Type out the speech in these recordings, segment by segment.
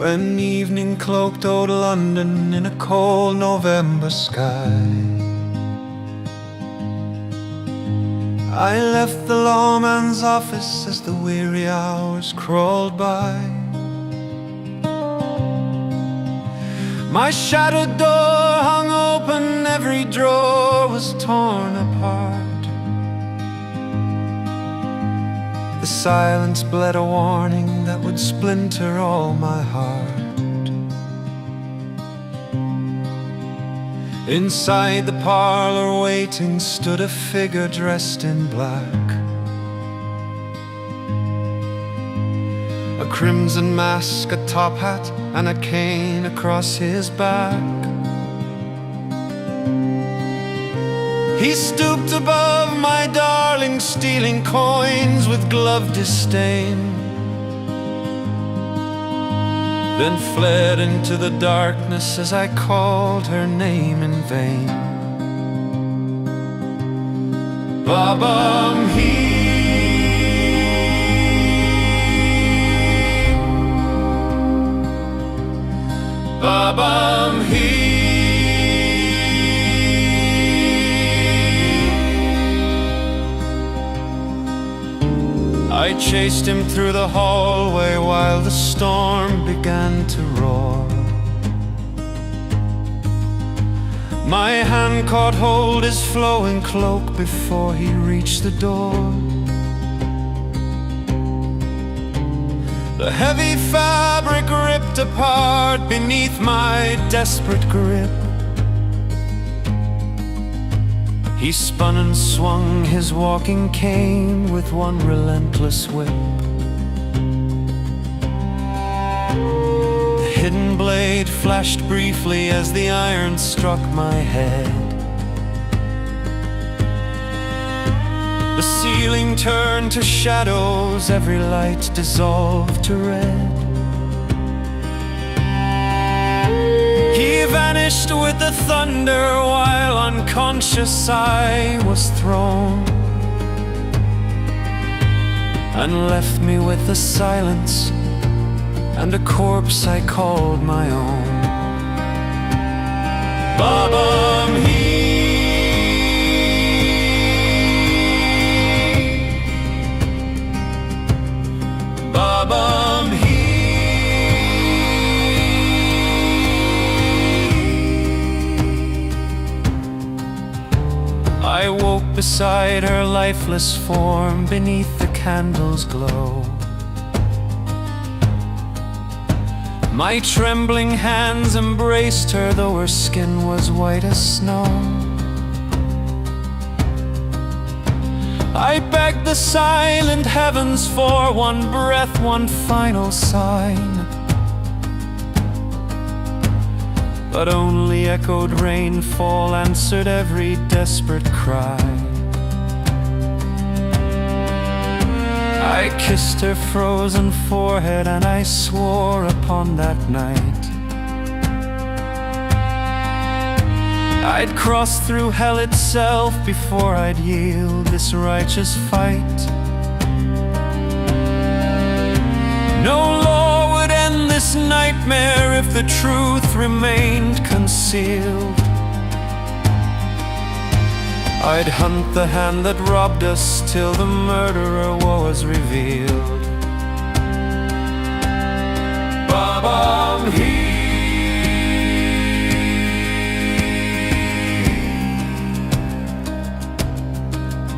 when evening cloaked old London in a cold November sky. I left the lawman's office as the weary hours crawled by. My shadowed door hung open, every drawer was torn apart. The silence bled a warning that would splinter all my heart. Inside the parlor waiting stood a figure dressed in black. A crimson mask, a top hat, and a cane across his back. He stooped above my darling, stealing coins with gloved disdain, then fled into the darkness as I called her name in vain. Babam-Hee, Babam-Hee. I chased him through the hallway while the storm began to roar. My hand caught hold his flowing cloak before he reached the door. The heavy fabric ripped apart beneath my desperate grip. He spun and swung his walking cane with one relentless whip. The hidden blade flashed briefly as the iron struck my head. The ceiling turned to shadows, every light dissolved to red. He vanished with the thunder while unconscious I was thrown, and left me with the silence and a corpse I called my own. Babam-Hee, Babam-Hee. I woke beside her lifeless form beneath the candle's glow. My trembling hands embraced her, though her skin was white as snow. I begged the silent heavens for one breath, one final sign, but only echoed rainfall answered every desperate cry. I kissed her frozen forehead and I swore upon that night I'd cross through hell itself before I'd yield this righteous fight. No law would end this nightmare if the truth remained concealed. I'd hunt the hand that robbed us till the murderer was revealed. Babam-Hee,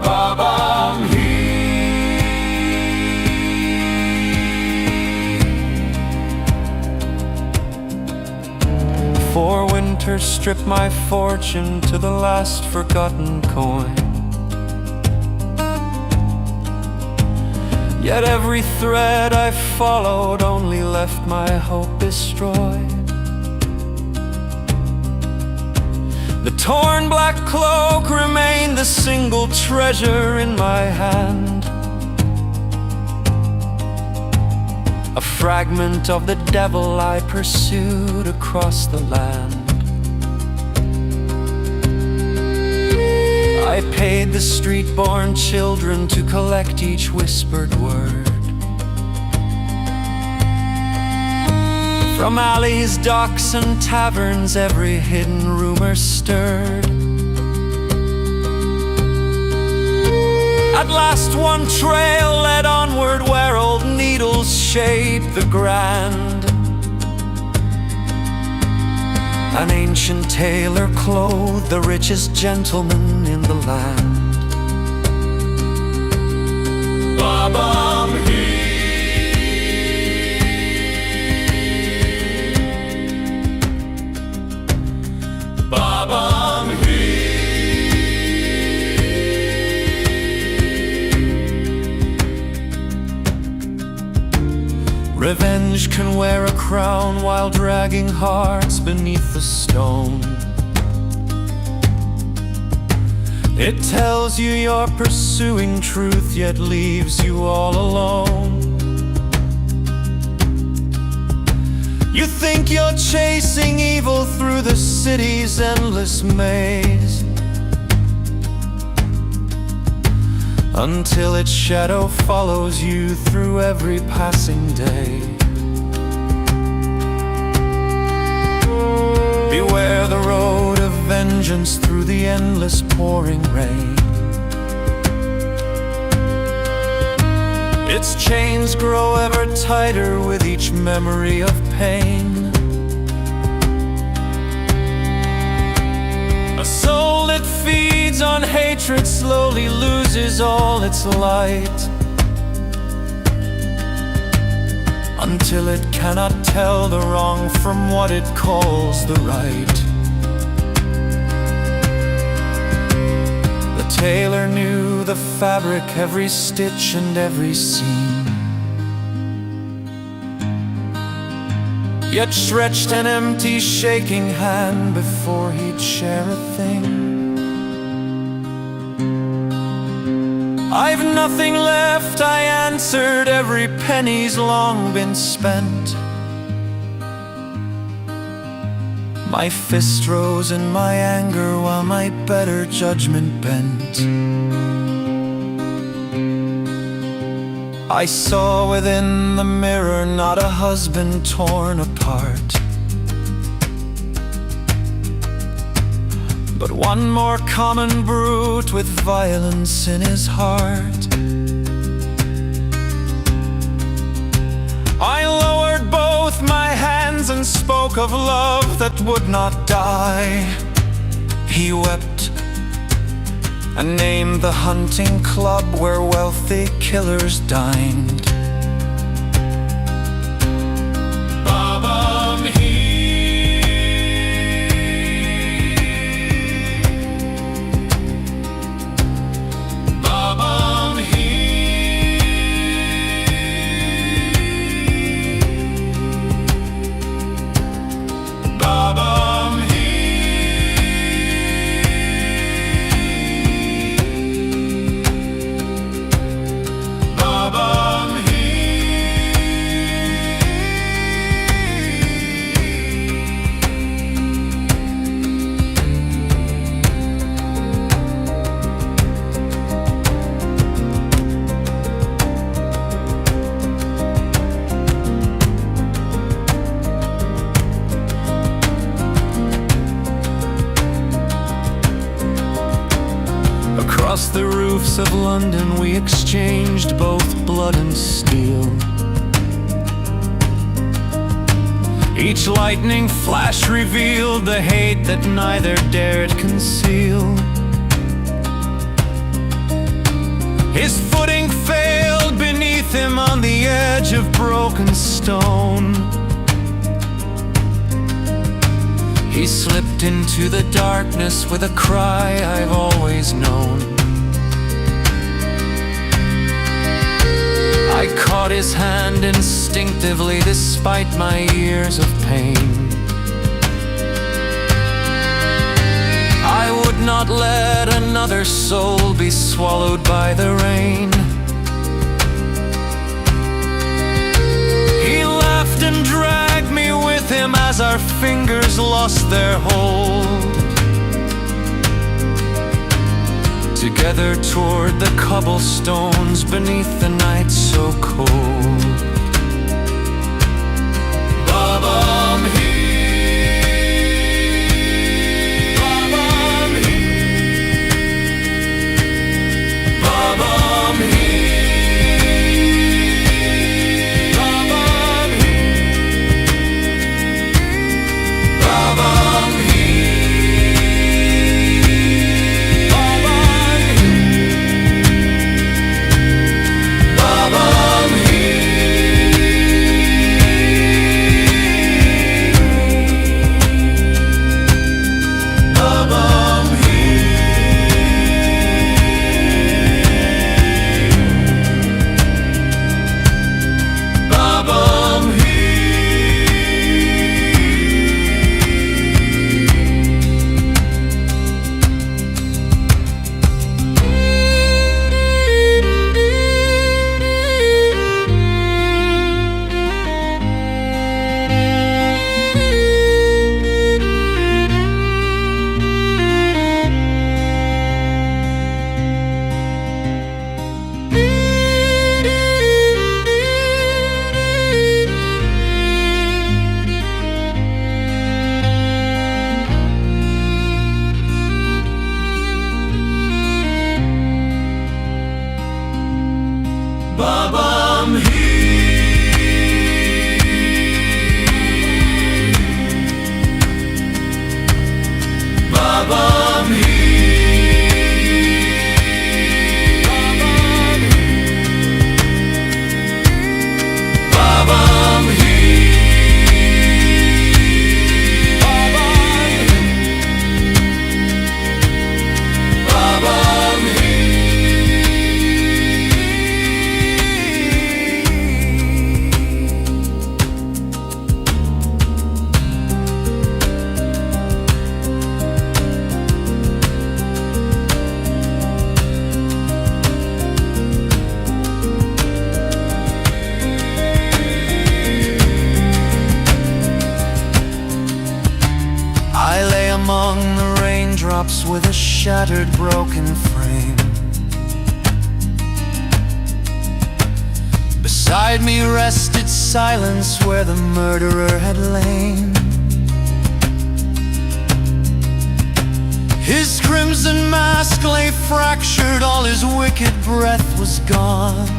Babam-Hee. For winter stripped my fortune to the last forgotten coin, yet every thread I followed only left my hope destroyed. The torn black cloak remained the single treasure in my hand, a fragment of the devil I pursued across the land. I paid the street-born children to collect each whispered word. From alleys, docks, and taverns, every hidden rumor stirred. At last one trail led onward, where old needles shaped the grand. An ancient tailor clothed the richest gentleman in the land. Revenge can wear a crown while dragging hearts beneath the stone. It tells you you're pursuing truth, yet leaves you all alone. You think you're chasing evil through the city's endless maze, until its shadow follows you through every passing day. Beware the road of vengeance through the endless pouring rain. Its chains grow ever tighter with each memory of pain. A soul that feeds on hatred slowly loses all its light, until it cannot tell the wrong from what it calls the right. The tailor knew the fabric, every stitch and every seam, yet stretched an empty, shaking hand before he'd share a thing. I've nothing left, I answered, every penny's long been spent. My fist rose in my anger while my better judgment bent. I saw within the mirror not a husband torn apart, but one more common brute with violence in his heart. I lowered both my hands and spoke of love that would not die. He wept and named the hunting club where wealthy killers dined. Across the roofs of London we exchanged both blood and steel. Each lightning flash revealed the hate that neither dared conceal. His footing failed beneath him on the edge of broken stone. He slipped into the darkness with a cry I've always known. I caught his hand instinctively despite my years of pain. I would not let another soul be swallowed by the rain. He laughed and dragged me with him as our fingers lost their hold, together toward the cobblestones beneath the night so cold. Baba. among the raindrops with a shattered, broken frame. Beside me rested silence where the murderer had lain. His crimson mask lay fractured, all his wicked breath was gone.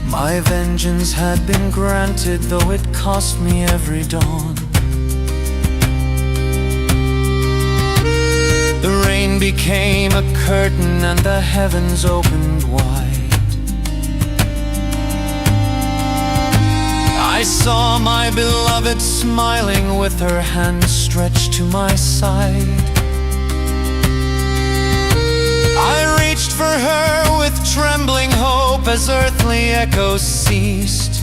My vengeance had been granted, though it cost me every dawn. The rain became a curtain and the heavens opened wide. I saw my beloved smiling with her hand stretched to my side. I reached for her with trembling hope as earthly echoes ceased.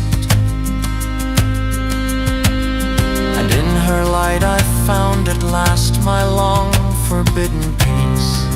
And in her light I found at last my long forbidden peace.